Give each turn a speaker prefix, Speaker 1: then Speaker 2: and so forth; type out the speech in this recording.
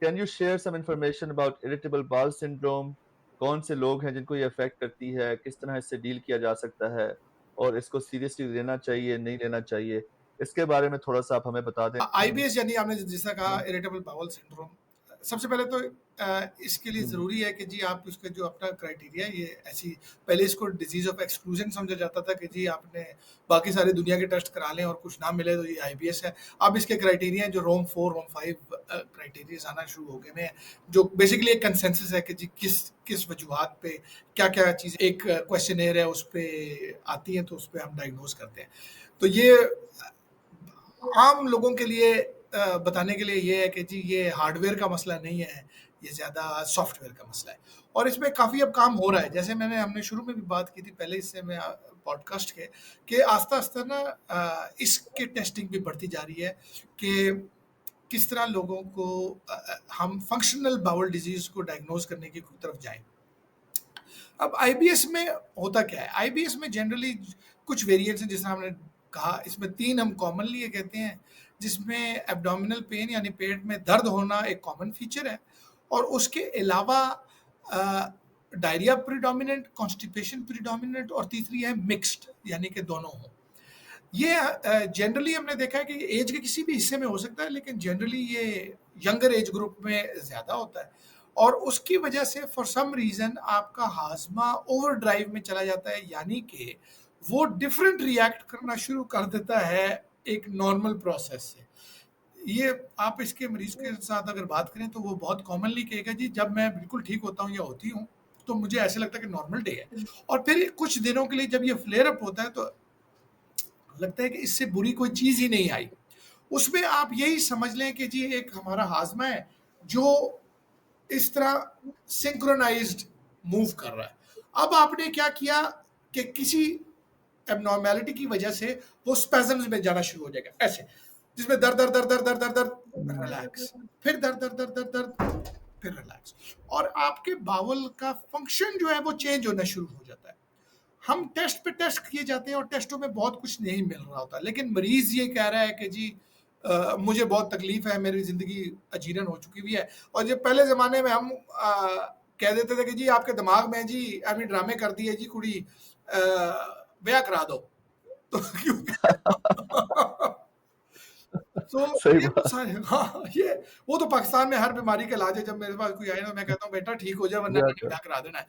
Speaker 1: Can you share some information about irritable bowel syndrome? کون سے لوگ ہیں جن کو یہ افیکٹ کرتی ہے, کس طرح اس سے ڈیل کیا جا سکتا ہے, اور اس کو سیریسلی لینا چاہیے نہیں لینا چاہیے, اس کے بارے میں تھوڑا سا آپ ہمیں بتا دیں.
Speaker 2: آئی بی ایس یعنی آپ نے جس طرح کہا اریٹیبل باول سنڈروم, سب سے پہلے تو اس کے لیے ضروری ہے کہ جی آپ اس کا جو اپنا کرائٹیریا ہے, یہ ایسی پہلے اس کو ڈیزیز آف ایکسکلوژن سمجھا جاتا تھا کہ جی آپ نے باقی ساری دنیا کے ٹیسٹ کرا لیں اور کچھ نہ ملے تو یہ آئی بی ایس ہے. اب اس کے کرائٹیریا ہیں جو روم 4 روم 5 کرائٹیریاز آنا شروع ہو گئے ہیں, جو بیسیکلی ایک کنسنسس ہے کہ جی کس وجوہات پہ کیا کیا چیز ایک کویشچنیئر ہے اس پہ آتی ہیں تو اس پہ ہم ڈائگنوز کرتے ہیں. تو یہ عام لوگوں کے لیے بتانے کے لیے یہ ہے کہ جی یہ ہارڈ ویئر کا مسئلہ نہیں ہے, یہ زیادہ سافٹ ویئر کا مسئلہ ہے, اور اس میں کافی اب کام ہو رہا ہے. جیسے ہم نے شروع میں بھی بات کی تھی پہلے اس سے میں پوڈ کاسٹ کے, کہ آہستہ آہستہ نا اس کی ٹیسٹنگ بھی بڑھتی جا رہی ہے کہ کس طرح لوگوں کو ہم فنکشنل باول ڈیزیز کو ڈائگنوز کرنے کی طرف جائیں. اب آئی بی ایس میں ہوتا کیا ہے؟ آئی بی ایس میں جنرلی کچھ ویریئنٹس ہیں, جس طرح ہم نے کہا اس میں 3 ہم کامنلی یہ کہتے ہیں, جس میں ایبڈومینل پین یعنی پیٹ میں درد ہونا ایک کامن فیچر ہے, اور اس کے علاوہ ڈائریا پریڈومیننٹ, کانسٹیپیشن پریڈومیننٹ, اور تیسری ہے مکسڈ یعنی کہ دونوں ہوں. یہ جنرلی ہم نے دیکھا ہے کہ ایج کے کسی بھی حصے میں ہو سکتا ہے, لیکن جنرلی یہ ینگر ایج گروپ میں زیادہ ہوتا ہے, اور اس کی وجہ سے فار سم ریزن آپ کا ہاضمہ اوور ڈرائیو میں چلا جاتا ہے, یعنی کہ وہ ڈفرینٹ ریئیکٹ کرنا شروع کر دیتا ہے ایک نارمل پروسیس سے. یہ آپ اس کے مریض کے ساتھ اگر بات کریں تو وہ بہت کامنلی کہے گا جی جب میں بالکل ٹھیک ہوتا ہوں یا ہوتی ہوں تو مجھے ایسے لگتا ہے کہ نارمل ڈے ہے, اور پھر کچھ دنوں کے لیے جب یہ فلیئر اپ ہوتا ہے تو لگتا ہے کہ اس سے بری کوئی چیز ہی نہیں آئی. اس میں آپ یہی سمجھ لیں کہ جی ایک ہمارا ہاضمہ ہے جو اس طرح سنکرونائزڈ موو کر رہا ہے. اب آپ نے کیا کیا کہ کسی اب نارمیلٹی کی وجہ سے وہ اسپیزمز میں جانا شروع ہو جائے گا ایسے, جس میں درد درد درد درد درد درد ریلیکس, پھر درد درد درد درد درد پھر ریلیکس, اور آپ کے باول کا فنکشن جو ہے وہ چینج ہونا شروع ہو جاتا ہے. ہم ٹیسٹ پہ ٹیسٹ کیے جاتے ہیں اور ٹیسٹوں میں بہت کچھ نہیں مل رہا ہوتا, لیکن مریض یہ کہہ رہا ہے کہ جی مجھے بہت تکلیف ہے, میری زندگی اجیرن ہو چکی ہوئی ہے. اور جو پہلے زمانے میں ہم کہہ دیتے تھے کہ جی آپ کے دماغ میں جی ایویں ڈرامے کر دیے جی کڑی بیاہ کرا دو, تو یہ وہ تو پاکستان میں ہر بیماری کا علاج ہے. جب میرے پاس کوئی آئے نا میں کہتا ہوں بیٹا ٹھیک ہو جائے ورنہ بیاہ کرا دینا ہے.